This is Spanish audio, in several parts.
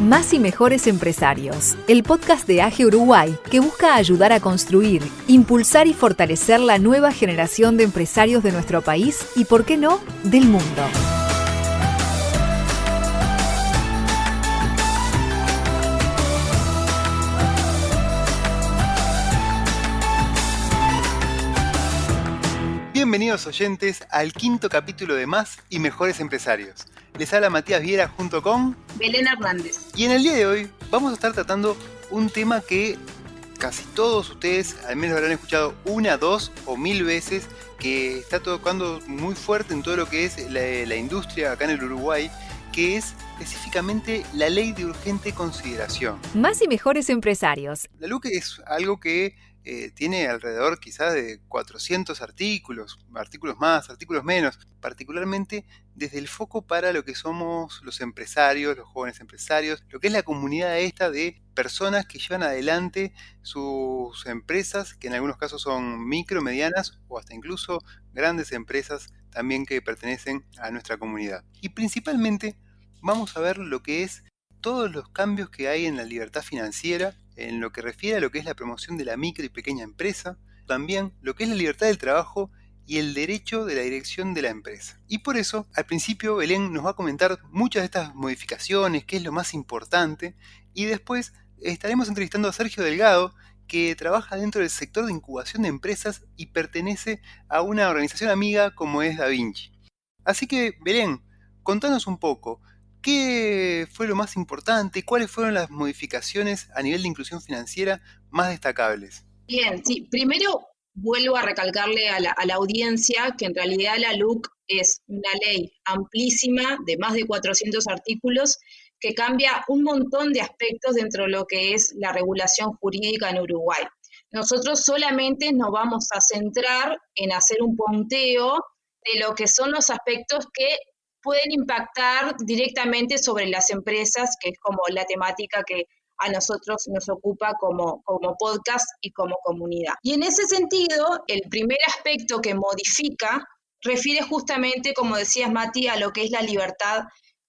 Más y Mejores Empresarios, el podcast de AGE Uruguay que busca ayudar a construir, impulsar y fortalecer la nueva generación de empresarios de nuestro país y, por qué no, del mundo. Bienvenidos oyentes al quinto capítulo de Más y Mejores Empresarios. Les habla Matías Viera junto con Belén Hernández. Y en el día de hoy vamos a estar tratando un tema que casi todos ustedes al menos habrán escuchado una, dos o mil veces, que está tocando muy fuerte en todo lo que es la industria acá en el Uruguay, que es específicamente la Ley de Urgente Consideración. Más y Mejores Empresarios. La LUC es algo que tiene alrededor quizás de 400 artículos más, artículos menos, particularmente desde el foco para lo que somos los empresarios, los jóvenes empresarios, lo que es la comunidad esta de personas que llevan adelante sus empresas, que en algunos casos son micro, medianas o hasta incluso grandes empresas también que pertenecen a nuestra comunidad. Y principalmente vamos a ver lo que es todos los cambios que hay en la libertad financiera, en lo que refiere a lo que es la promoción de la micro y pequeña empresa, también lo que es la libertad del trabajo y el derecho de la dirección de la empresa. Y por eso, al principio, Belén nos va a comentar muchas de estas modificaciones, qué es lo más importante, y después estaremos entrevistando a Sergio Delgado, que trabaja dentro del sector de incubación de empresas y pertenece a una organización amiga como es Da Vinci. Así que, Belén, contanos un poco, ¿qué fue lo más importante? ¿Cuáles fueron las modificaciones a nivel de inclusión financiera más destacables? Bien, sí, primero vuelvo a recalcarle a la audiencia que en realidad la LUC es una ley amplísima de más de 400 artículos que cambia un montón de aspectos dentro de lo que es la regulación jurídica en Uruguay. Nosotros solamente nos vamos a centrar en hacer un punteo de lo que son los aspectos que pueden impactar directamente sobre las empresas, que es como la temática que a nosotros nos ocupa como podcast y como comunidad. Y en ese sentido, el primer aspecto que modifica refiere justamente, como decías Mati, a lo que es la libertad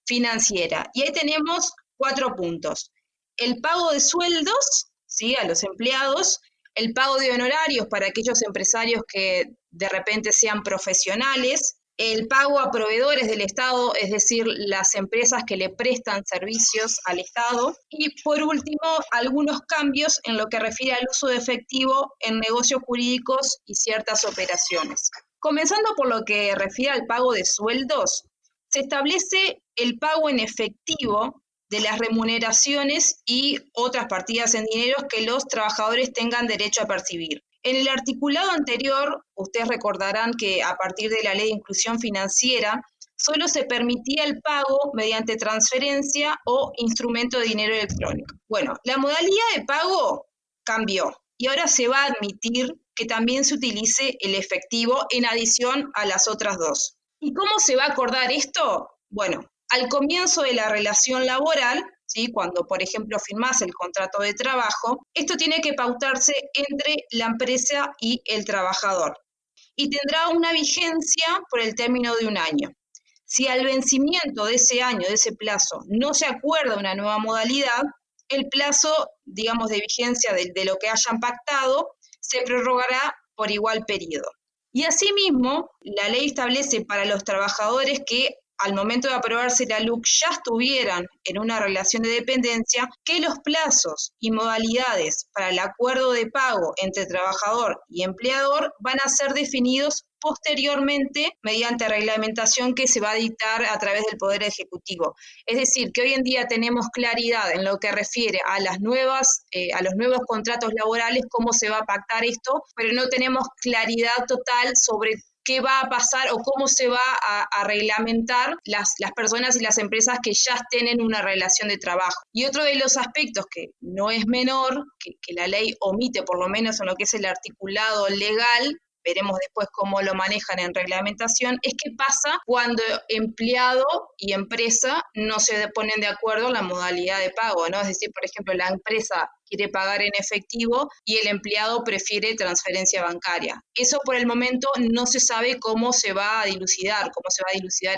financiera. Y ahí tenemos 4 puntos. El pago de sueldos, ¿sí?, a los empleados, el pago de honorarios para aquellos empresarios que de repente sean profesionales, el pago a proveedores del Estado, es decir, las empresas que le prestan servicios al Estado. Y por último, algunos cambios en lo que refiere al uso de efectivo en negocios jurídicos y ciertas operaciones. Comenzando por lo que refiere al pago de sueldos, se establece el pago en efectivo de las remuneraciones y otras partidas en dinero que los trabajadores tengan derecho a percibir. En el articulado anterior, ustedes recordarán que a partir de la Ley de Inclusión Financiera, solo se permitía el pago mediante transferencia o instrumento de dinero electrónico. Bueno, la modalidad de pago cambió y ahora se va a admitir que también se utilice el efectivo en adición a las otras dos. ¿Y cómo se va a acordar esto? Bueno, al comienzo de la relación laboral, ¿sí?, cuando, por ejemplo, firmás el contrato de trabajo, esto tiene que pautarse entre la empresa y el trabajador y tendrá una vigencia por el término de un año. Si al vencimiento de ese año, de ese plazo, no se acuerda una nueva modalidad, el plazo, digamos, de vigencia de lo que hayan pactado se prorrogará por igual periodo. Y asimismo, la ley establece para los trabajadores que al momento de aprobarse la LUC ya estuvieran en una relación de dependencia, que los plazos y modalidades para el acuerdo de pago entre trabajador y empleador van a ser definidos posteriormente mediante reglamentación que se va a dictar a través del Poder Ejecutivo. Es decir, que hoy en día tenemos claridad en lo que refiere a los nuevos contratos laborales, cómo se va a pactar esto, pero no tenemos claridad total sobre qué va a pasar o cómo se va a reglamentar las personas y las empresas que ya estén en una relación de trabajo. Y otro de los aspectos que no es menor, que la ley omite, por lo menos en lo que es el articulado legal, veremos después cómo lo manejan en reglamentación, es qué pasa cuando empleado y empresa no se ponen de acuerdo en la modalidad de pago, ¿no? Es decir, por ejemplo, la empresa quiere pagar en efectivo y el empleado prefiere transferencia bancaria. Eso por el momento no se sabe cómo se va a dilucidar,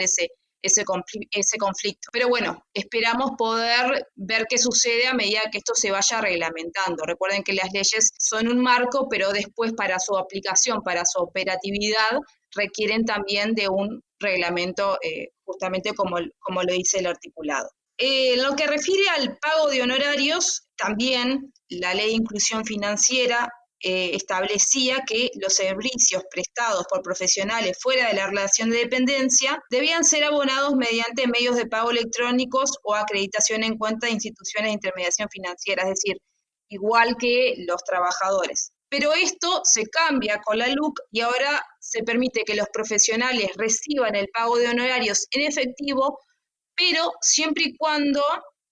ese ese conflicto. Pero bueno, esperamos poder ver qué sucede a medida que esto se vaya reglamentando. Recuerden que las leyes son un marco, pero después para su aplicación, para su operatividad, requieren también de un reglamento, justamente como lo dice el articulado. En lo que refiere al pago de honorarios, también la Ley de Inclusión Financiera establecía que los servicios prestados por profesionales fuera de la relación de dependencia debían ser abonados mediante medios de pago electrónicos o acreditación en cuenta de instituciones de intermediación financiera, es decir, igual que los trabajadores. Pero esto se cambia con la LUC y ahora se permite que los profesionales reciban el pago de honorarios en efectivo, pero siempre y cuando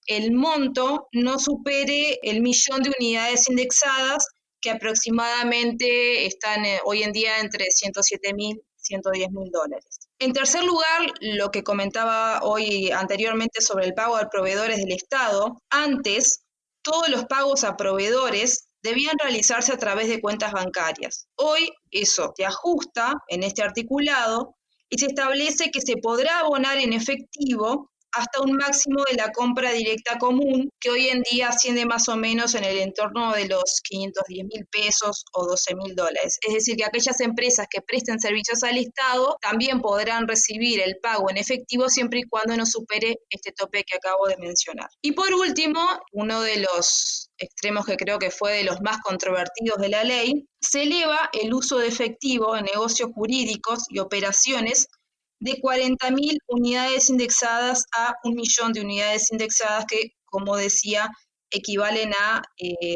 el monto no supere el 1.000.000 de unidades indexadas, que aproximadamente están hoy en día entre $107.000 y $110.000. En tercer lugar, lo que comentaba hoy anteriormente sobre el pago a proveedores del Estado, antes todos los pagos a proveedores debían realizarse a través de cuentas bancarias. Hoy eso se ajusta en este articulado y se establece que se podrá abonar en efectivo hasta un máximo de la compra directa común, que hoy en día asciende más o menos en el entorno de los $510.000 o $12.000. Es decir, que aquellas empresas que presten servicios al Estado también podrán recibir el pago en efectivo siempre y cuando no supere este tope que acabo de mencionar. Y por último, uno de los extremos que creo que fue de los más controvertidos de la ley, se eleva el uso de efectivo en negocios jurídicos y operaciones de 40.000 unidades indexadas a 1.000.000 de unidades indexadas que, como decía, equivalen a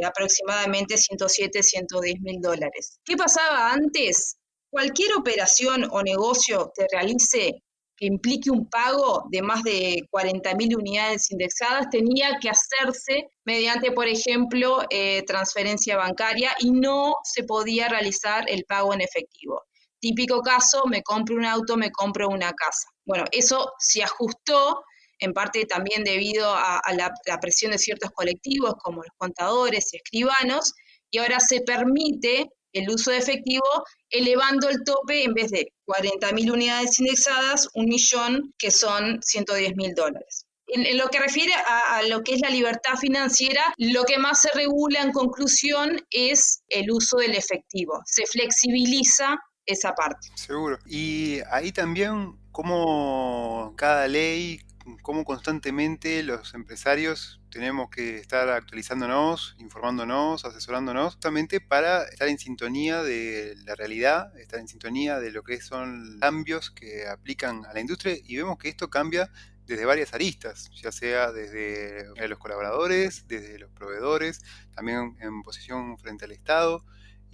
aproximadamente $107.000-$110.000. ¿Qué pasaba antes? Cualquier operación o negocio que realice que implique un pago de más de 40.000 unidades indexadas tenía que hacerse mediante, por ejemplo, transferencia bancaria y no se podía realizar el pago en efectivo. Típico caso, me compro un auto, me compro una casa. Bueno, eso se ajustó en parte también debido a la presión de ciertos colectivos como los contadores y escribanos, y ahora se permite el uso de efectivo elevando el tope en vez de 40.000 unidades indexadas, 1.000.000, que son $110.000. En lo que refiere a lo que es la libertad financiera, lo que más se regula en conclusión es el uso del efectivo. Se flexibiliza esa parte. Seguro. Y ahí también, como cada ley, cómo constantemente los empresarios tenemos que estar actualizándonos, informándonos, asesorándonos, justamente para estar en sintonía de la realidad, estar en sintonía de lo que son cambios que aplican a la industria, y vemos que esto cambia desde varias aristas, ya sea desde los colaboradores, desde los proveedores, también en posición frente al Estado.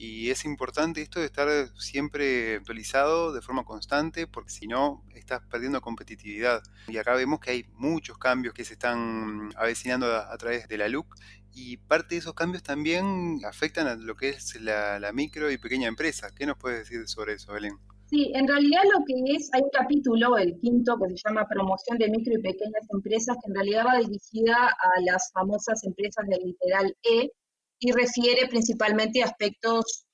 Y es importante esto de estar siempre actualizado de forma constante, porque si no, estás perdiendo competitividad. Y acá vemos que hay muchos cambios que se están avecinando a través de la LUC, y parte de esos cambios también afectan a lo que es la micro y pequeña empresa. ¿Qué nos puedes decir sobre eso, Belén? Sí, en realidad lo que es, hay un capítulo, el quinto, que se llama Promoción de micro y pequeñas empresas, que en realidad va dirigida a las famosas empresas del literal E, y refiere principalmente a aspectos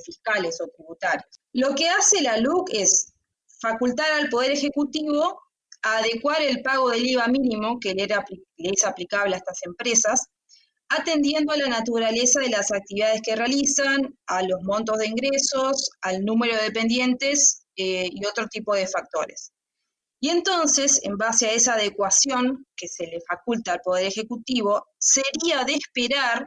fiscales o tributarios. Lo que hace la LUC es facultar al Poder Ejecutivo a adecuar el pago del IVA mínimo que le es aplicable a estas empresas, atendiendo a la naturaleza de las actividades que realizan, a los montos de ingresos, al número de dependientes y otro tipo de factores. Y entonces, en base a esa adecuación que se le faculta al Poder Ejecutivo, sería de esperar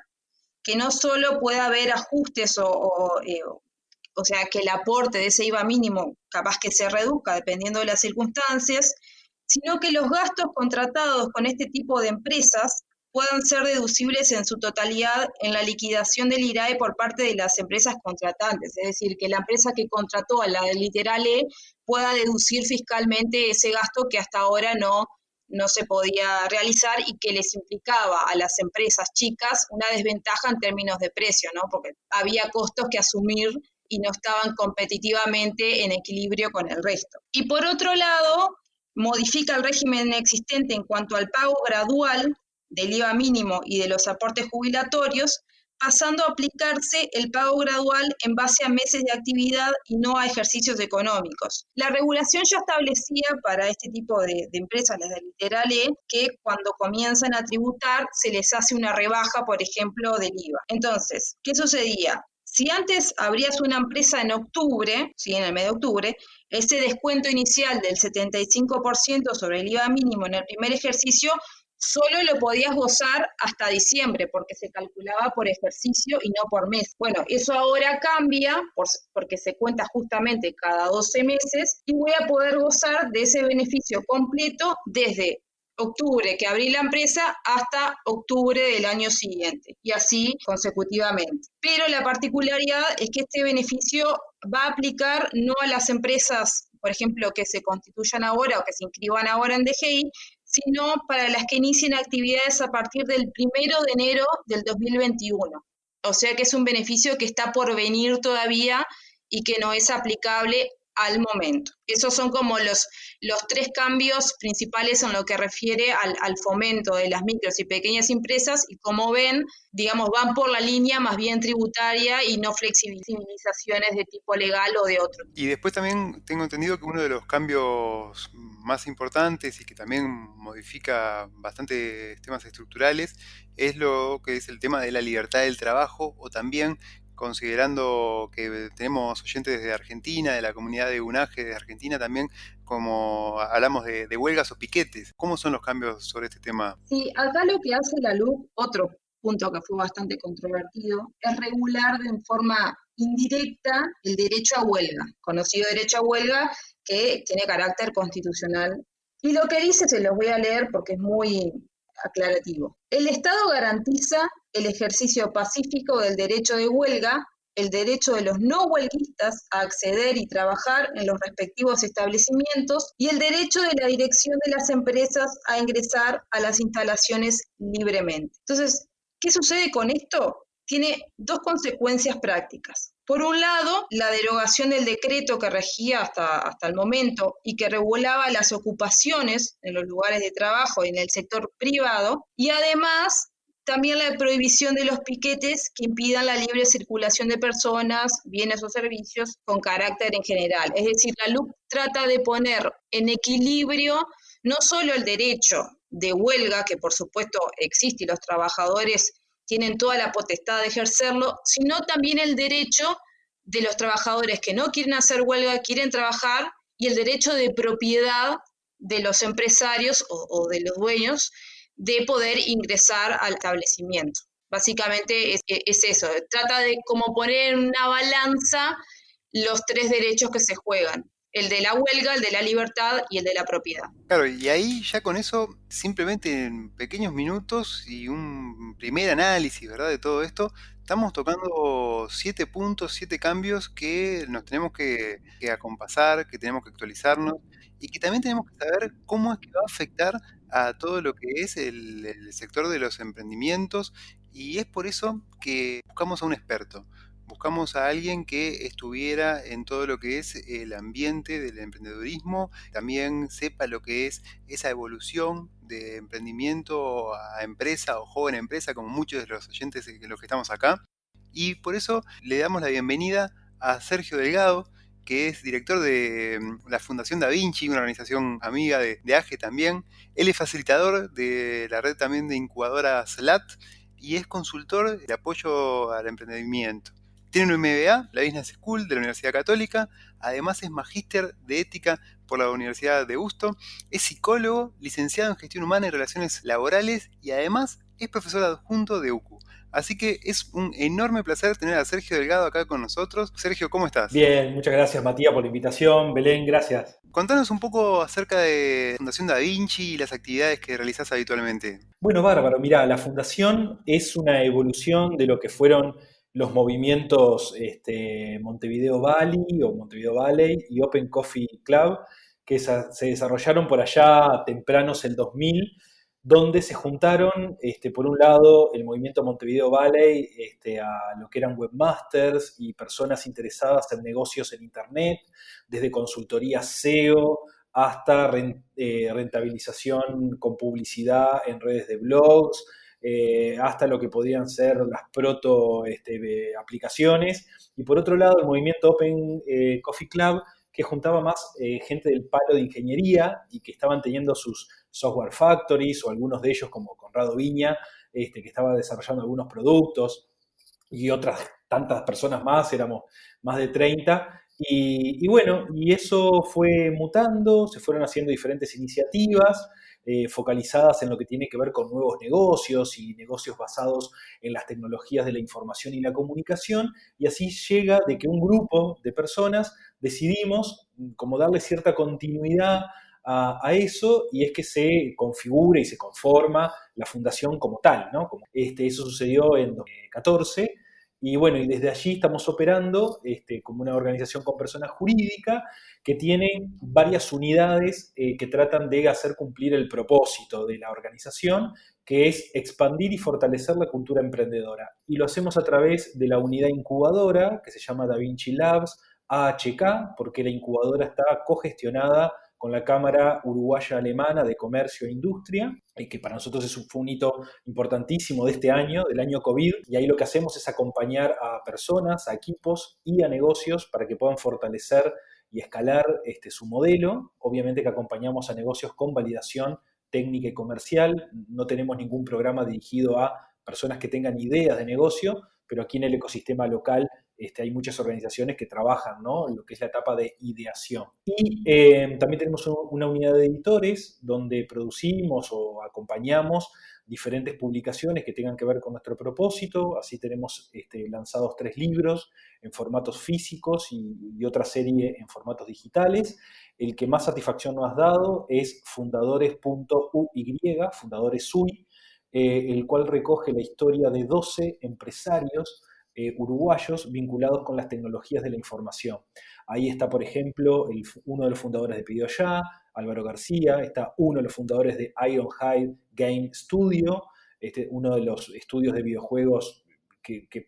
que no solo pueda haber ajustes o sea, que el aporte de ese IVA mínimo capaz que se reduzca dependiendo de las circunstancias, sino que los gastos contratados con este tipo de empresas puedan ser deducibles en su totalidad en la liquidación del IRAE por parte de las empresas contratantes, es decir, que la empresa que contrató a la literal E pueda deducir fiscalmente ese gasto que hasta ahora no se podía realizar y que les implicaba a las empresas chicas una desventaja en términos de precio, ¿no? Porque había costos que asumir y no estaban competitivamente en equilibrio con el resto. Y por otro lado, modifica el régimen existente en cuanto al pago gradual del IVA mínimo y de los aportes jubilatorios pasando a aplicarse el pago gradual en base a meses de actividad y no a ejercicios económicos. La regulación ya establecía para este tipo de empresas, las de Literal E, que cuando comienzan a tributar se les hace una rebaja, por ejemplo, del IVA. Entonces, ¿qué sucedía? Si antes abrías una empresa en octubre, ¿sí? En el mes de octubre, ese descuento inicial del 75% sobre el IVA mínimo en el primer ejercicio solo lo podías gozar hasta diciembre, porque se calculaba por ejercicio y no por mes. Bueno, eso ahora cambia, porque se cuenta justamente cada 12 meses, y voy a poder gozar de ese beneficio completo desde octubre que abrí la empresa hasta octubre del año siguiente, y así consecutivamente. Pero la particularidad es que este beneficio va a aplicar no a las empresas, por ejemplo, que se constituyan ahora o que se inscriban ahora en DGI, sino para las que inicien actividades a partir del 1 de enero del 2021. O sea que es un beneficio que está por venir todavía y que no es aplicable al momento. Esos son como los 3 cambios principales en lo que refiere al fomento de las micros y pequeñas empresas, y como ven, digamos, van por la línea más bien tributaria y no flexibilizaciones de tipo legal o de otro. Y después también tengo entendido que uno de los cambios más importantes y que también modifica bastantes temas estructurales es lo que es el tema de la libertad del trabajo, o también considerando que tenemos oyentes de Argentina, de la comunidad de UNAGE de Argentina también, como hablamos de huelgas o piquetes. ¿Cómo son los cambios sobre este tema? Sí, acá lo que hace la LUC, otro punto que fue bastante controvertido, es regular de forma indirecta el derecho a huelga, conocido derecho a huelga que tiene carácter constitucional. Y lo que dice, se los voy a leer porque es muy aclarativo. El Estado garantiza el ejercicio pacífico del derecho de huelga, el derecho de los no huelguistas a acceder y trabajar en los respectivos establecimientos y el derecho de la dirección de las empresas a ingresar a las instalaciones libremente. Entonces, ¿qué sucede con esto? Tiene 2 consecuencias prácticas. Por un lado, la derogación del decreto que regía hasta el momento y que regulaba las ocupaciones en los lugares de trabajo y en el sector privado, y además también la prohibición de los piquetes que impidan la libre circulación de personas, bienes o servicios con carácter en general. Es decir, la LUC trata de poner en equilibrio no solo el derecho de huelga, que por supuesto existe y los trabajadores tienen toda la potestad de ejercerlo, sino también el derecho de los trabajadores que no quieren hacer huelga, quieren trabajar, y el derecho de propiedad de los empresarios o de los dueños de poder ingresar al establecimiento. Básicamente es eso, trata de como poner en una balanza los 3 derechos que se juegan: el de la huelga, el de la libertad y el de la propiedad. Claro, y ahí ya con eso, simplemente en pequeños minutos y un primer análisis, ¿verdad? De todo esto, estamos tocando 7 puntos, 7 cambios que nos tenemos que acompasar, que tenemos que actualizarnos y que también tenemos que saber cómo es que va a afectar a todo lo que es el sector de los emprendimientos, y es por eso que buscamos a un experto. Buscamos a alguien que estuviera en todo lo que es el ambiente del emprendedurismo, también sepa lo que es esa evolución de emprendimiento a empresa o joven empresa, como muchos de los oyentes de los que estamos acá. Y por eso le damos la bienvenida a Sergio Delgado, que es director de la Fundación Da Vinci, una organización amiga de AGE también. Él es facilitador de la red también de incubadora SLAT y es consultor de apoyo al emprendimiento. Tiene un MBA, la Business School de la Universidad Católica, además es magíster de ética por la Universidad de Deusto, es psicólogo, licenciado en gestión humana y relaciones laborales y además es profesor adjunto de UCU. Así que es un enorme placer tener a Sergio Delgado acá con nosotros. Sergio, ¿cómo estás? Bien, muchas gracias Matías por la invitación. Belén, gracias. Contanos un poco acerca de Fundación Da Vinci y las actividades que realizás habitualmente. Bueno, bárbaro, mirá, la fundación es una evolución de lo que fueron los movimientos Montevideo Valley o Montevideo Valley y Open Coffee Club, que se desarrollaron por allá tempranos el 2000, donde se juntaron, por un lado, el movimiento Montevideo Valley a lo que eran webmasters y personas interesadas en negocios en Internet, desde consultoría SEO hasta rentabilización con publicidad en redes de blogs, hasta lo que podían ser las proto aplicaciones. Y por otro lado, el movimiento Open Coffee Club, que juntaba más gente del palo de ingeniería y que estaban teniendo sus software factories, o algunos de ellos, como Conrado Viña, que estaba desarrollando algunos productos, y otras tantas personas más, éramos más de 30. Y bueno, y eso fue mutando, se fueron haciendo diferentes iniciativas focalizadas en lo que tiene que ver con nuevos negocios y negocios basados en las tecnologías de la información y la comunicación, y así llega de que un grupo de personas decidimos como darle cierta continuidad a eso, y es que se configura y se conforma la fundación como tal, ¿no? Eso sucedió en 2014, y bueno, y desde allí estamos operando como una organización con persona jurídica que tiene varias unidades que tratan de hacer cumplir el propósito de la organización, que es expandir y fortalecer la cultura emprendedora. Y lo hacemos a través de la unidad incubadora, que se llama Da Vinci Labs, AHK, porque la incubadora está cogestionada con la Cámara Uruguaya-Alemana de Comercio e Industria, que para nosotros fue un hito importantísimo de este año, del año COVID, y ahí lo que hacemos es acompañar a personas, a equipos y a negocios para que puedan fortalecer y escalar su modelo. Obviamente que acompañamos a negocios con validación técnica y comercial, no tenemos ningún programa dirigido a personas que tengan ideas de negocio, pero aquí en el ecosistema local hay muchas organizaciones que trabajan, ¿no?, en lo que es la etapa de ideación. Y también tenemos una unidad de editores donde producimos o acompañamos diferentes publicaciones que tengan que ver con nuestro propósito. Así tenemos lanzados 3 libros en formatos físicos y otra serie en formatos digitales. El que más satisfacción nos ha dado es Fundadores.uy, Fundadores UI, el cual recoge la historia de 12 empresarios uruguayos vinculados con las tecnologías de la información. Ahí está, por ejemplo, uno de los fundadores de Pedido Ya, Álvaro García, está uno de los fundadores de Ironhide Game Studio, uno de los estudios de videojuegos que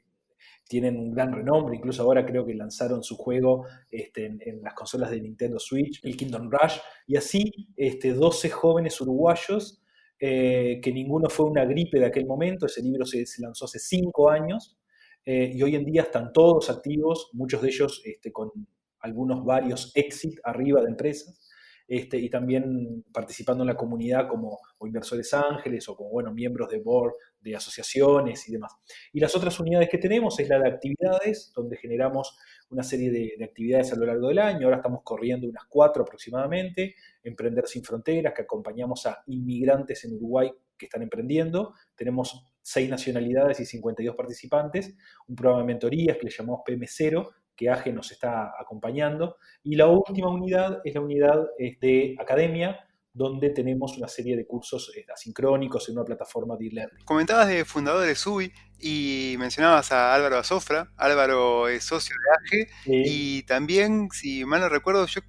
tienen un gran renombre. Incluso ahora creo que lanzaron su juego en las consolas de Nintendo Switch, el Kingdom Rush, y así 12 jóvenes uruguayos, que ninguno fue una gripe de aquel momento. Ese libro se lanzó hace 5 años, y hoy en día están todos activos, muchos de ellos con varios exit arriba de empresas, y también participando en la comunidad como o inversores ángeles o como miembros de board de asociaciones y demás. Y las otras unidades que tenemos es la de actividades, donde generamos una serie de actividades a lo largo del año. Ahora estamos corriendo unas 4 aproximadamente. Emprender sin Fronteras, que acompañamos a inmigrantes en Uruguay que están emprendiendo. Tenemos 6 nacionalidades y 52 participantes. Un programa de mentorías que le llamamos PM0, que AGE nos está acompañando. Y la última unidad es la unidad de academia, donde tenemos una serie de cursos asincrónicos en una plataforma de e-learning. Comentabas de Fundadores UI y mencionabas a Álvaro Azofra. Álvaro es socio de AGE, y también, si mal no recuerdo, yo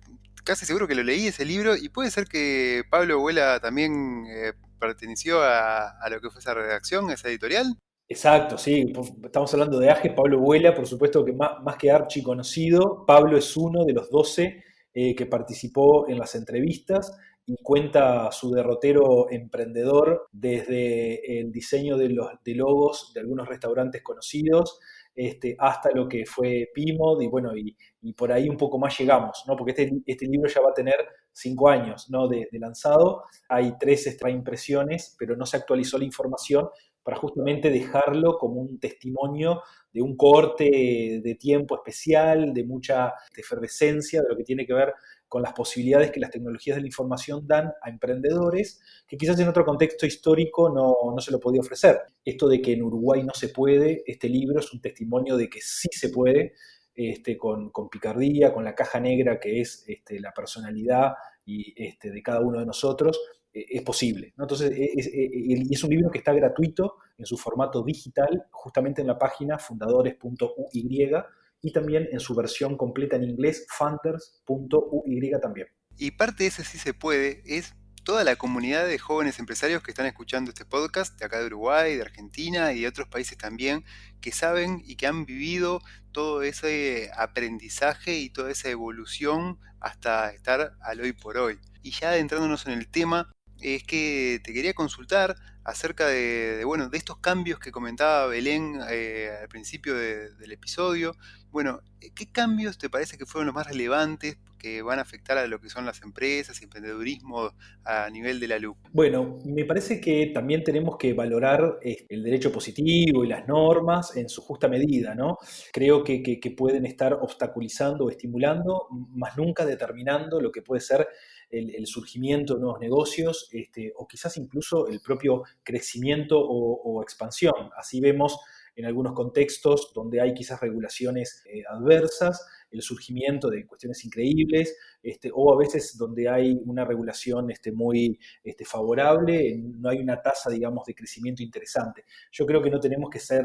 casi seguro que lo leí ese libro, y puede ser que Pablo Huela también perteneció a lo que fue esa redacción, esa editorial. Exacto, sí, estamos hablando de AGE. Pablo Huela, por supuesto que más que archi conocido, Pablo es uno de los 12 que participó en las entrevistas y cuenta su derrotero emprendedor desde el diseño de logos de algunos restaurantes conocidos, hasta lo que fue Pimod, y por ahí un poco más llegamos, ¿no? Porque este libro ya va a tener 5 años, ¿no?, de lanzado. Hay 3 impresiones, pero no se actualizó la información para justamente dejarlo como un testimonio de un corte de tiempo especial, de mucha efervescencia, de lo que tiene que ver con las posibilidades que las tecnologías de la información dan a emprendedores, que quizás en otro contexto histórico no se lo podía ofrecer. Esto de que en Uruguay no se puede, este libro es un testimonio de que sí se puede, con picardía, con la caja negra que es la personalidad y de cada uno de nosotros. Es posible, ¿no? Entonces, es un libro que está gratuito en su formato digital, justamente en la página fundadores.uy, y también en su versión completa en inglés, funders.uy también. Y parte de ese sí se puede es toda la comunidad de jóvenes empresarios que están escuchando este podcast, de acá de Uruguay, de Argentina y de otros países también, que saben y que han vivido todo ese aprendizaje y toda esa evolución hasta estar al hoy por hoy. Y ya adentrándonos en el tema, es que te quería consultar acerca bueno, de estos cambios que comentaba Belén al principio del episodio. Bueno, ¿qué cambios te parece que fueron los más relevantes que van a afectar a lo que son las empresas y emprendedurismo a nivel de la LUC? Bueno, me parece que también tenemos que valorar el derecho positivo y las normas en su justa medida, ¿no? Creo que pueden estar obstaculizando o estimulando, más nunca determinando lo que puede ser el surgimiento de nuevos negocios, o quizás incluso el propio crecimiento o expansión. Así vemos en algunos contextos donde hay quizás regulaciones adversas, el surgimiento de cuestiones increíbles, o a veces donde hay una regulación muy favorable, no hay una tasa, digamos, de crecimiento interesante. Yo creo que no tenemos que ser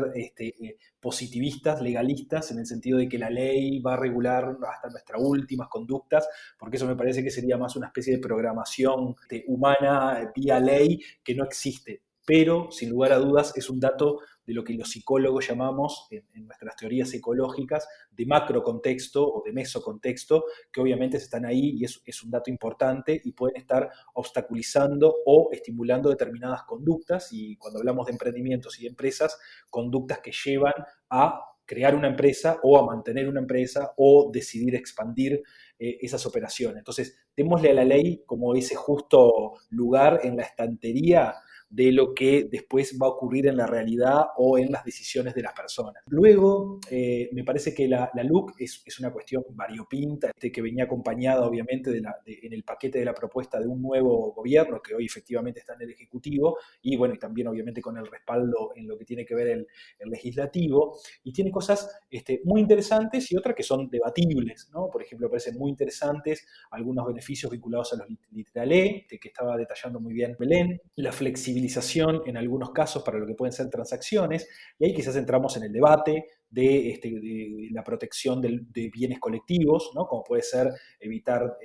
positivistas, legalistas, en el sentido de que la ley va a regular hasta nuestras últimas conductas, porque eso me parece que sería más una especie de programación humana vía ley que no existe. Pero, sin lugar a dudas, es un dato de lo que los psicólogos llamamos, en nuestras teorías ecológicas, de macrocontexto o de mesocontexto, que obviamente están ahí y es un dato importante y pueden estar obstaculizando o estimulando determinadas conductas, y cuando hablamos de emprendimientos y de empresas, conductas que llevan a crear una empresa o a mantener una empresa o decidir expandir esas operaciones. Entonces, démosle a la ley como ese justo lugar en la estantería de lo que después va a ocurrir en la realidad o en las decisiones de las personas. Luego, me parece que la LUC es una cuestión variopinta, que venía acompañada obviamente en el paquete de la propuesta de un nuevo gobierno que hoy efectivamente está en el Ejecutivo, y bueno, y también obviamente con el respaldo en lo que tiene que ver el Legislativo, y tiene cosas muy interesantes y otras que son debatibles, ¿no? Por ejemplo, me parecen muy interesantes algunos beneficios vinculados a los literal E, que estaba detallando muy bien Belén, la flexibilidad en algunos casos para lo que pueden ser transacciones, y ahí quizás entramos en el debate de la protección de bienes colectivos, ¿no? Como puede ser evitar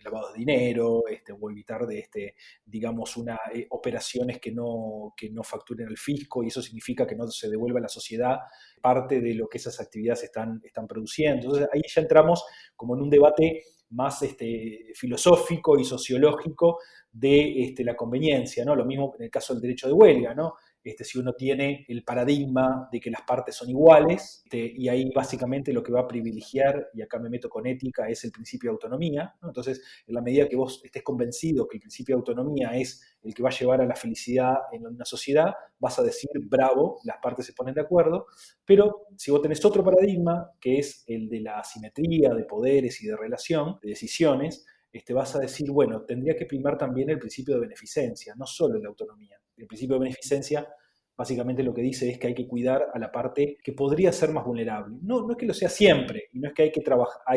lavado de dinero, o evitar digamos, operaciones que no facturen al fisco, y eso significa que no se devuelva a la sociedad parte de lo que esas actividades están produciendo. Entonces ahí ya entramos como en un debate más filosófico y sociológico de la conveniencia, ¿no? Lo mismo en el caso del derecho de huelga, ¿no? Si uno tiene el paradigma de que las partes son iguales, y ahí básicamente lo que va a privilegiar, y acá me meto con ética, es el principio de autonomía, ¿no? Entonces, en la medida que vos estés convencido que el principio de autonomía es el que va a llevar a la felicidad en una sociedad, vas a decir, bravo, las partes se ponen de acuerdo. Pero si vos tenés otro paradigma, que es el de la asimetría de poderes y de relación, de decisiones, vas a decir, bueno, tendría que primar también el principio de beneficencia, no solo la autonomía. El principio de beneficencia básicamente lo que dice es que hay que cuidar a la parte que podría ser más vulnerable. No es que lo sea siempre, y no es que hay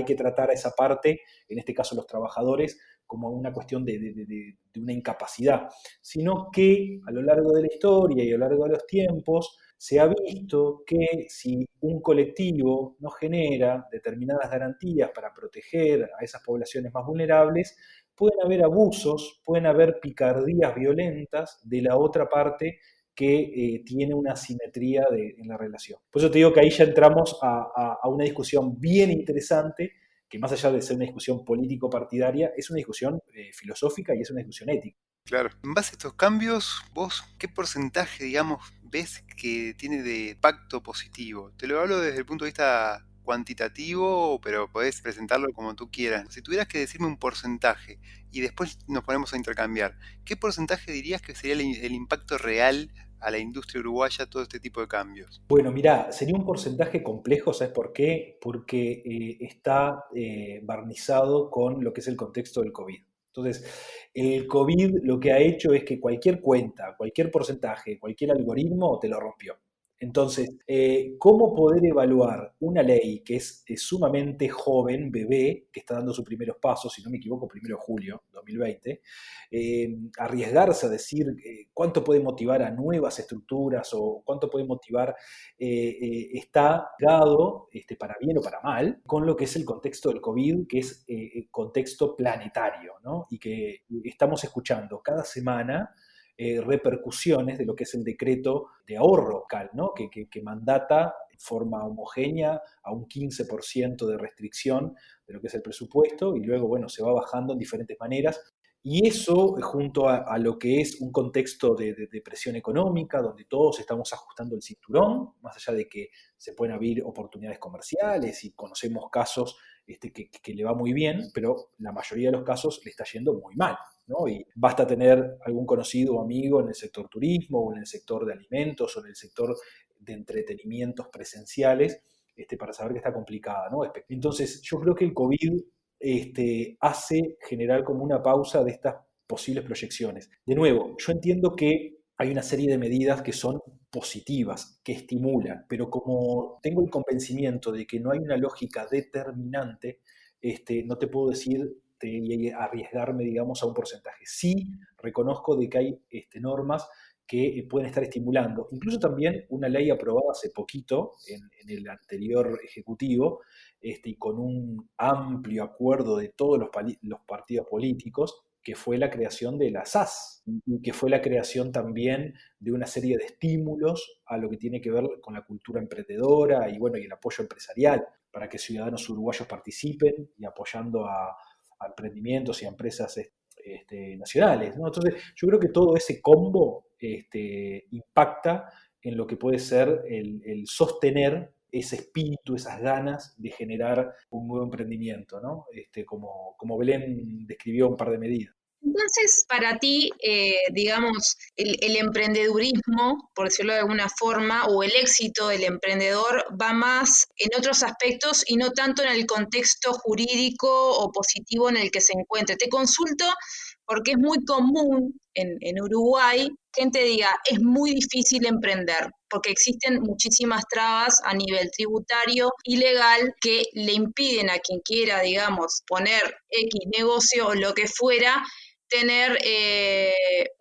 que tratar a esa parte, en este caso los trabajadores, como una cuestión de una incapacidad, sino que a lo largo de la historia y a lo largo de los tiempos se ha visto que si un colectivo no genera determinadas garantías para proteger a esas poblaciones más vulnerables, pueden haber abusos, pueden haber picardías violentas de la otra parte que tiene una asimetría en la relación. Por eso te digo que ahí ya entramos a una discusión bien interesante, que más allá de ser una discusión político-partidaria, es una discusión filosófica y es una discusión ética. Claro. En base a estos cambios, vos, ¿qué porcentaje, digamos, ves que tiene de impacto positivo? Te lo hablo desde el punto de vista cuantitativo, pero podés presentarlo como tú quieras. Si tuvieras que decirme un porcentaje y después nos ponemos a intercambiar, ¿qué porcentaje dirías que sería el impacto real a la industria uruguaya todo este tipo de cambios? Bueno, mirá, sería un porcentaje complejo, ¿sabes por qué? Porque está barnizado con lo que es el contexto del COVID. Entonces, el COVID lo que ha hecho es que cualquier cuenta, cualquier porcentaje, cualquier algoritmo te lo rompió. Entonces, ¿cómo poder evaluar una ley que es sumamente joven, bebé, que está dando sus primeros pasos, si no me equivoco, 1 de julio de 2020, arriesgarse a decir cuánto puede motivar a nuevas estructuras o cuánto puede motivar, está dado, para bien o para mal, con lo que es el contexto del COVID, que es contexto planetario, ¿no? Y que estamos escuchando cada semana repercusiones de lo que es el decreto de ahorro local, ¿no? que mandata de forma homogénea a un 15% de restricción de lo que es el presupuesto, y luego, bueno, se va bajando en diferentes maneras. Y eso, junto a lo que es un contexto de presión económica, donde todos estamos ajustando el cinturón, más allá de que se pueden abrir oportunidades comerciales y conocemos casos que le va muy bien, pero la mayoría de los casos le está yendo muy mal, ¿no? Y basta tener algún conocido o amigo en el sector turismo o en el sector de alimentos o en el sector de entretenimientos presenciales para saber que está complicada, ¿no? Entonces, yo creo que el COVID hace generar como una pausa de estas posibles proyecciones. De nuevo, yo entiendo que hay una serie de medidas que son positivas, que estimulan, pero como tengo el convencimiento de que no hay una lógica determinante, no te puedo decir y arriesgarme, digamos, a un porcentaje. Sí reconozco de que hay normas que pueden estar estimulando. Incluso también una ley aprobada hace poquito en el anterior Ejecutivo, y con un amplio acuerdo de todos los partidos políticos, que fue la creación de la SAS, y que fue la creación también de una serie de estímulos a lo que tiene que ver con la cultura emprendedora y, bueno, y el apoyo empresarial, para que ciudadanos uruguayos participen y apoyando a emprendimientos y a empresas nacionales, ¿no? Entonces, yo creo que todo ese combo impacta en lo que puede ser el sostener ese espíritu, esas ganas de generar un nuevo emprendimiento, ¿no? Como Belén describió un par de medidas. Entonces, para ti, digamos, el emprendedurismo, por decirlo de alguna forma, o el éxito del emprendedor va más en otros aspectos y no tanto en el contexto jurídico o positivo en el que se encuentre. Te consulto porque es muy común en Uruguay que gente diga, es muy difícil emprender, porque existen muchísimas trabas a nivel tributario y legal que le impiden a quien quiera, digamos, poner X negocio o lo que fuera, tener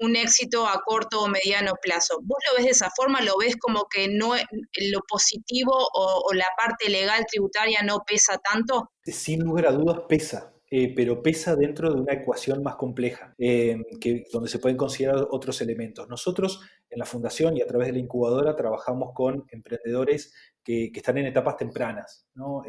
un éxito a corto o mediano plazo. ¿Vos lo ves de esa forma? ¿Lo ves como que no lo positivo o la parte legal tributaria no pesa tanto? Sin lugar a dudas pesa, pero pesa dentro de una ecuación más compleja, donde se pueden considerar otros elementos. Nosotros en la Fundación y a través de la incubadora trabajamos con emprendedores que están en etapas tempranas, ¿no?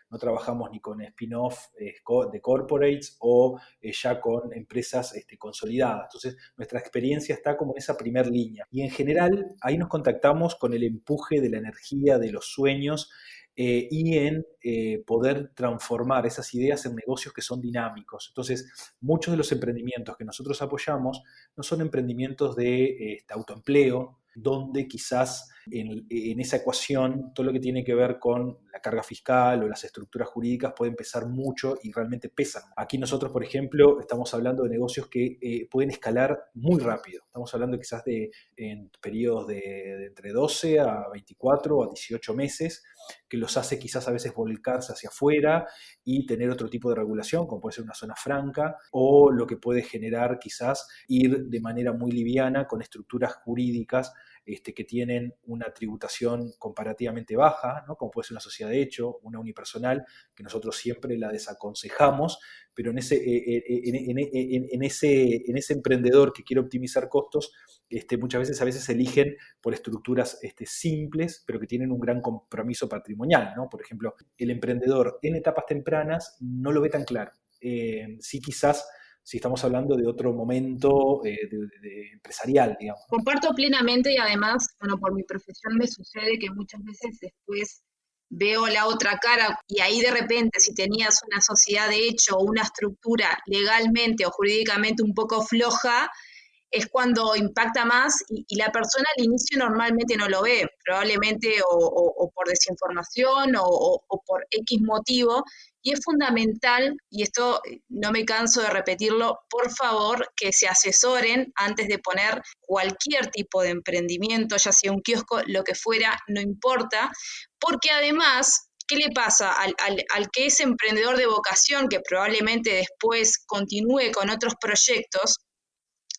No trabajamos ni con spin-off de corporates o ya con empresas consolidadas. Entonces, nuestra experiencia está como en esa primer línea. Y en general, ahí nos contactamos con el empuje de la energía, de los sueños, y en poder transformar esas ideas en negocios que son dinámicos. Entonces, muchos de los emprendimientos que nosotros apoyamos no son emprendimientos de autoempleo, donde quizás en esa ecuación todo lo que tiene que ver con la carga fiscal o las estructuras jurídicas pueden pesar mucho y realmente pesan. Aquí nosotros, por ejemplo, estamos hablando de negocios que pueden escalar muy rápido. Estamos hablando quizás en periodos de entre 12 a 24 a 18 meses, que los hace quizás a veces volcarse hacia afuera y tener otro tipo de regulación, como puede ser una zona franca, o lo que puede generar quizás ir de manera muy liviana con estructuras jurídicas que tienen una tributación comparativamente baja, ¿no? Como puede ser una sociedad de hecho, una unipersonal, que nosotros siempre la desaconsejamos, pero en ese emprendedor que quiere optimizar costos, muchas veces a veces eligen por estructuras simples, pero que tienen un gran compromiso patrimonial, ¿no? Por ejemplo, el emprendedor en etapas tempranas no lo ve tan claro. Sí, quizás si estamos hablando de otro momento de empresarial, digamos. Comparto plenamente y además, bueno, por mi profesión me sucede que muchas veces después veo la otra cara y ahí de repente si tenías una sociedad de hecho o una estructura legalmente o jurídicamente un poco floja, es cuando impacta más y la persona al inicio normalmente no lo ve, probablemente o por desinformación o por X motivo, y es fundamental, y esto no me canso de repetirlo, por favor, que se asesoren antes de poner cualquier tipo de emprendimiento, ya sea un kiosco, lo que fuera, no importa, porque además, ¿qué le pasa al que es emprendedor de vocación, que probablemente después continúe con otros proyectos?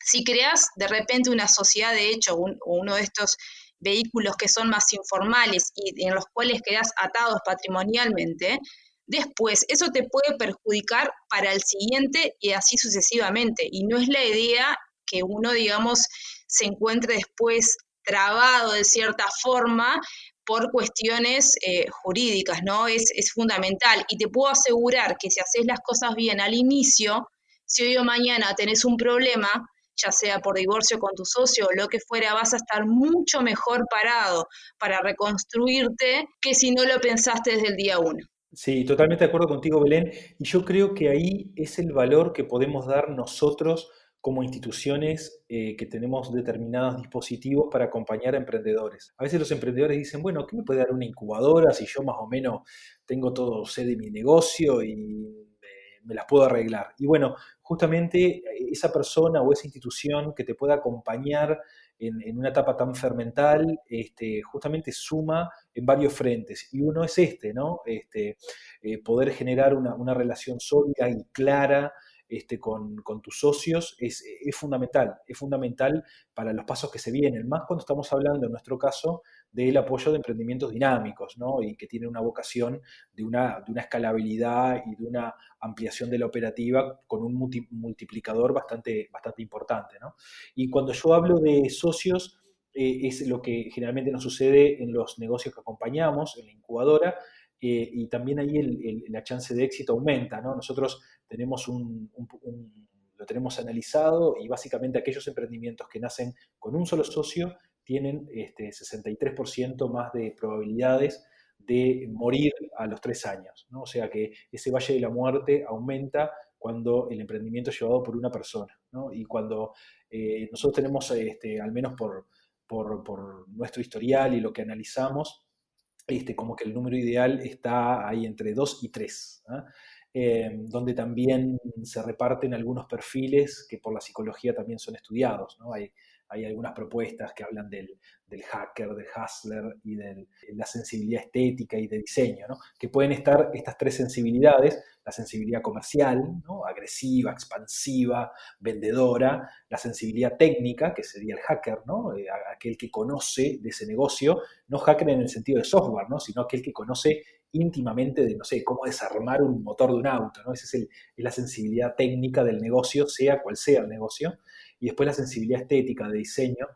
Si creas de repente una sociedad de hecho o uno de estos vehículos que son más informales y en los cuales quedas atados patrimonialmente, después eso te puede perjudicar para el siguiente y así sucesivamente. Y no es la idea que uno, digamos, se encuentre después trabado de cierta forma por cuestiones jurídicas, ¿no? Es fundamental. Y te puedo asegurar que si haces las cosas bien al inicio, Si hoy o mañana tenés un problema, ya sea por divorcio con tu socio o lo que fuera, vas a estar mucho mejor parado para reconstruirte que si no lo pensaste desde el día uno. Sí, totalmente de acuerdo contigo, Belén. Y yo creo que ahí es el valor que podemos dar nosotros como instituciones que tenemos determinados dispositivos para acompañar a emprendedores. A veces los emprendedores dicen, bueno, ¿qué me puede dar una incubadora si yo más o menos tengo todo, sé de mi negocio y me las puedo arreglar? Y bueno, justamente esa persona o esa institución que te pueda acompañar en una etapa tan fermental, justamente suma en varios frentes. Y uno es ¿no? Poder generar una relación sólida y clara con tus socios es fundamental para los pasos que se vienen, más cuando estamos hablando, en nuestro caso, del apoyo de emprendimientos dinámicos, ¿no? Y que tienen una vocación de una escalabilidad y de una ampliación de la operativa con un multiplicador bastante importante, ¿no? Y cuando yo hablo de socios, es lo que generalmente nos sucede en los negocios que acompañamos, en la incubadora, y también ahí la chance de éxito aumenta, ¿no? Nosotros tenemos lo tenemos analizado y básicamente aquellos emprendimientos que nacen con un solo socio tienen 63% más de probabilidades de morir a los 3 años, ¿no? O sea que ese valle de la muerte aumenta cuando el emprendimiento es llevado por una persona, ¿no? Y cuando nosotros tenemos, al menos por nuestro historial y lo que analizamos, como que el número ideal está ahí entre 2 y 3, ¿ah? Donde también se reparten algunos perfiles que por la psicología también son estudiados, ¿no? Hay algunas propuestas que hablan del hacker, del hustler y de la sensibilidad estética y de diseño, ¿no? Que pueden estar estas 3 sensibilidades, la sensibilidad comercial, ¿no? Agresiva, expansiva, vendedora, la sensibilidad técnica, que sería el hacker, ¿no? Aquel que conoce de ese negocio, no hacker en el sentido de software, ¿no? Sino aquel que conoce íntimamente de, no sé, cómo desarmar un motor de un auto, ¿no? Esa es la sensibilidad técnica del negocio, sea cual sea el negocio. Y después la sensibilidad estética de diseño,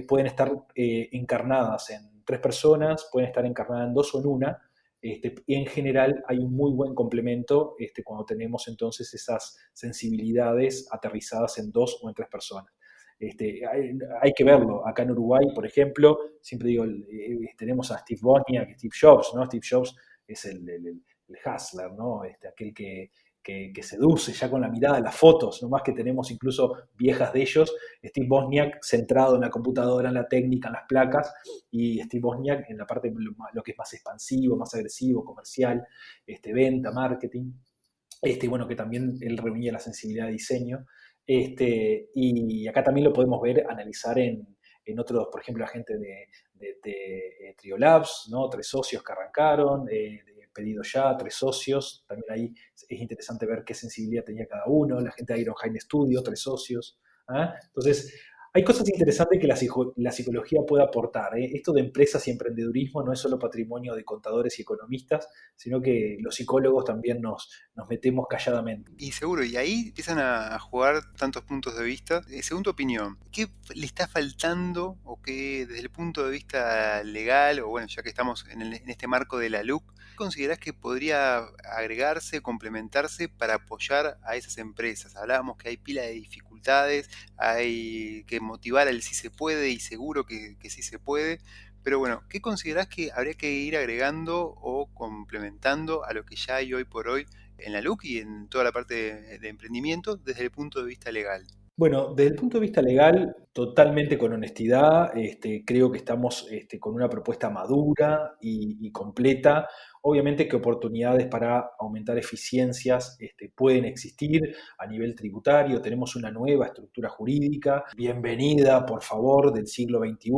pueden estar encarnadas en 3 personas, pueden estar encarnadas en 2 o en una, y en general hay un muy buen complemento cuando tenemos entonces esas sensibilidades aterrizadas en 2 o en 3 personas. Hay que verlo. Acá en Uruguay, por ejemplo, siempre digo, tenemos a Steve Wozniak, Steve Jobs, ¿no? Steve Jobs es el hustler, ¿no? Aquel que seduce ya con la mirada, las fotos, nomás que tenemos incluso viejas de ellos, Steve Wozniak centrado en la computadora, en la técnica, en las placas, y Steve Wozniak en la parte lo que es más expansivo, más agresivo, comercial, venta, marketing, bueno, que también él reunía la sensibilidad de diseño, y acá también lo podemos ver, analizar en otros, por ejemplo, la gente de Triolabs, ¿no? 3 socios que arrancaron, Pedido Ya, 3 socios, también ahí es interesante ver qué sensibilidad tenía cada uno, la gente de Ironhine Studio, 3 socios, ¿ah? Entonces, hay cosas interesantes que la psicología puede aportar, ¿eh? Esto de empresas y emprendedurismo no es solo patrimonio de contadores y economistas, sino que los psicólogos también nos metemos calladamente. Y seguro, y ahí empiezan a jugar tantos puntos de vista. Según tu opinión, ¿qué le está faltando o qué desde el punto de vista legal, o bueno, ya que estamos en este marco de la LUC, considerás que podría agregarse, complementarse para apoyar a esas empresas? Hablábamos que hay pila de dificultades, hay que motivar al sí se puede y seguro que sí se puede. Pero bueno, ¿qué considerás que habría que ir agregando o complementando a lo que ya hay hoy por hoy en la LUC y en toda la parte de emprendimiento desde el punto de vista legal? Bueno, desde el punto de vista legal, totalmente con honestidad, creo que estamos con una propuesta madura y completa. Obviamente que oportunidades para aumentar eficiencias pueden existir a nivel tributario. Tenemos una nueva estructura jurídica, bienvenida, por favor, del siglo XXI,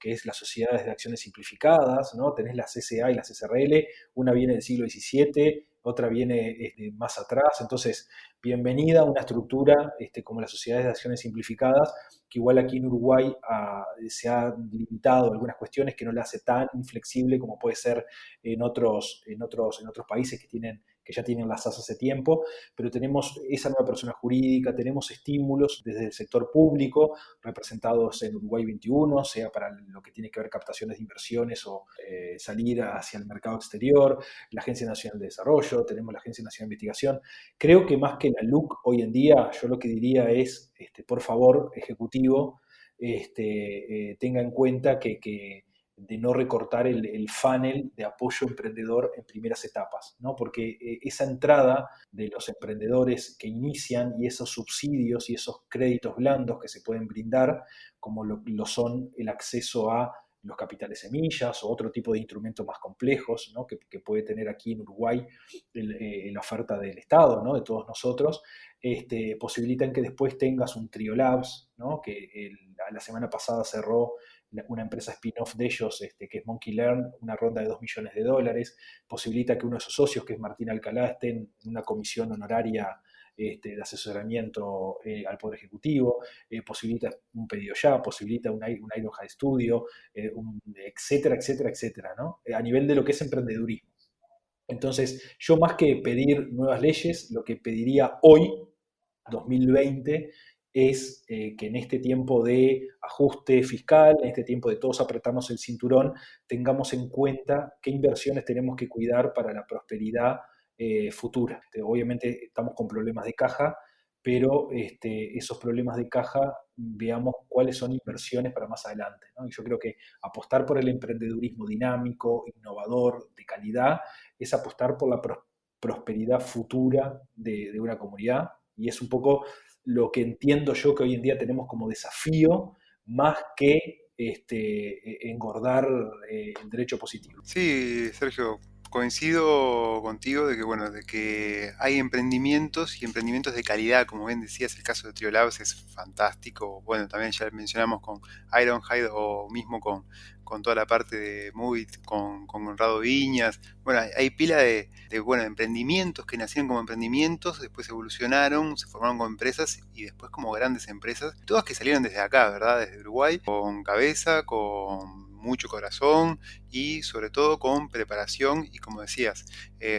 que es las sociedades de acciones simplificadas, ¿no? Tenés las CSA y las SRL, una viene del siglo XVII, otra viene más atrás. Entonces, bienvenida a una estructura como las sociedades de acciones simplificadas, que igual aquí en Uruguay se han limitado algunas cuestiones que no la hace tan inflexible como puede ser en otros países que que ya tienen las SAS hace tiempo, pero tenemos esa nueva persona jurídica, tenemos estímulos desde el sector público, representados en Uruguay 21, sea para lo que tiene que ver captaciones de inversiones o salir hacia el mercado exterior, la Agencia Nacional de Desarrollo, tenemos la Agencia Nacional de Investigación. Creo que más que la LUC hoy en día, yo lo que diría es, por favor, Ejecutivo, tenga en cuenta que de no recortar el funnel de apoyo emprendedor en primeras etapas, ¿no? Porque esa entrada de los emprendedores que inician y esos subsidios y esos créditos blandos que se pueden brindar, como lo son el acceso a los capitales semillas o otro tipo de instrumentos más complejos, ¿no? que puede tener aquí en Uruguay la oferta del Estado, ¿no? De todos nosotros, posibilitan que después tengas un Triolabs, ¿no? Que la semana pasada cerró una empresa spin-off de ellos, que es Monkey Learn, una ronda de $2 millones, posibilita que uno de sus socios, que es Martín Alcalá, esté en una comisión honoraria de asesoramiento al Poder Ejecutivo, posibilita un pedido ya, posibilita un Ironhide Studio, etcétera, etcétera, etcétera, ¿no? A nivel de lo que es emprendedurismo. Entonces, yo más que pedir nuevas leyes, lo que pediría hoy, 2020, es que en este tiempo de ajuste fiscal, en este tiempo de todos apretarnos el cinturón, tengamos en cuenta qué inversiones tenemos que cuidar para la prosperidad futura. Obviamente estamos con problemas de caja, pero esos problemas de caja, veamos cuáles son inversiones para más adelante, ¿no? Y yo creo que apostar por el emprendedurismo dinámico, innovador, de calidad, es apostar por la prosperidad futura de una comunidad, y es un poco lo que entiendo yo que hoy en día tenemos como desafío, más que engordar el derecho positivo. Sí, Sergio, coincido contigo de que hay emprendimientos y emprendimientos de calidad, como bien decías, el caso de Triolabs es fantástico. Bueno, también ya mencionamos con Ironhide o mismo con toda la parte de Movit, con Conrado Viñas. Bueno, hay pila de emprendimientos que nacieron como emprendimientos, después evolucionaron, se formaron como empresas y después como grandes empresas, todas que salieron desde acá, ¿verdad? Desde Uruguay, con cabeza, con mucho corazón y sobre todo con preparación y, como decías,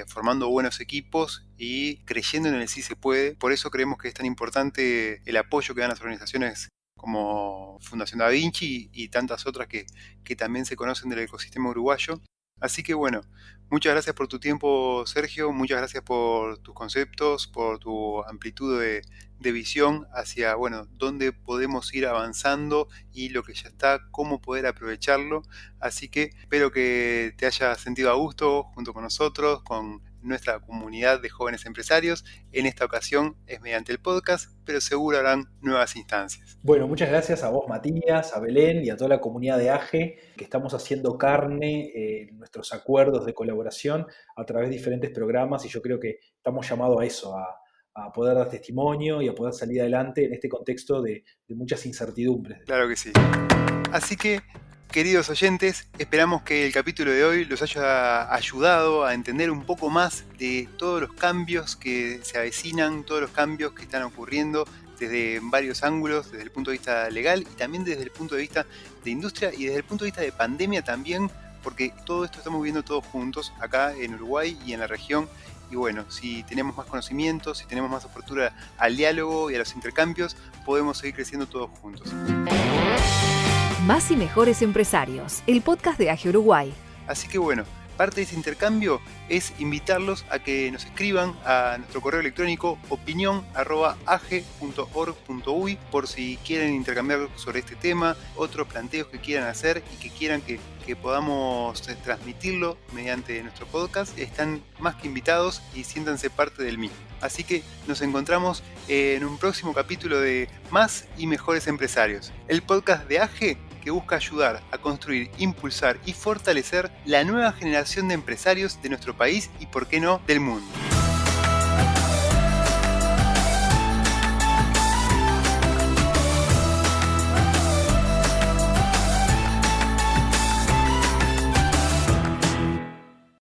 formando buenos equipos y creyendo en el sí se puede. Por eso creemos que es tan importante el apoyo que dan las organizaciones como Fundación Da Vinci y tantas otras que también se conocen del ecosistema uruguayo. Así que bueno, muchas gracias por tu tiempo, Sergio, muchas gracias por tus conceptos, por tu amplitud de visión hacia, dónde podemos ir avanzando y lo que ya está, cómo poder aprovecharlo. Así que espero que te hayas sentido a gusto junto con nosotros, con nuestra comunidad de jóvenes empresarios. En esta ocasión es mediante el podcast, pero seguro habrán nuevas instancias. Bueno, muchas gracias a vos, Matías, a Belén y a toda la comunidad de AGE, que estamos haciendo carne nuestros acuerdos de colaboración a través de diferentes programas, y yo creo que estamos llamados a eso, a poder dar testimonio y a poder salir adelante en este contexto de muchas incertidumbres. Claro que sí. Así que, queridos oyentes, esperamos que el capítulo de hoy los haya ayudado a entender un poco más de todos los cambios que se avecinan, todos los cambios que están ocurriendo desde varios ángulos, desde el punto de vista legal y también desde el punto de vista de industria y desde el punto de vista de pandemia también, porque todo esto estamos viviendo todos juntos acá en Uruguay y en la región. Y bueno, si tenemos más conocimientos, si tenemos más apertura al diálogo y a los intercambios, podemos seguir creciendo todos juntos. Más y mejores empresarios, el podcast de AGE Uruguay. Así que bueno, parte de ese intercambio es invitarlos a que nos escriban a nuestro correo electrónico opinion@age.org.uy por si quieren intercambiar sobre este tema, otros planteos que quieran hacer y que quieran que podamos transmitirlo mediante nuestro podcast. Están más que invitados y siéntanse parte del mismo. Así que nos encontramos en un próximo capítulo de Más y Mejores Empresarios, el podcast de AGE que busca ayudar a construir, impulsar y fortalecer la nueva generación de empresarios de nuestro país y, por qué no, del mundo.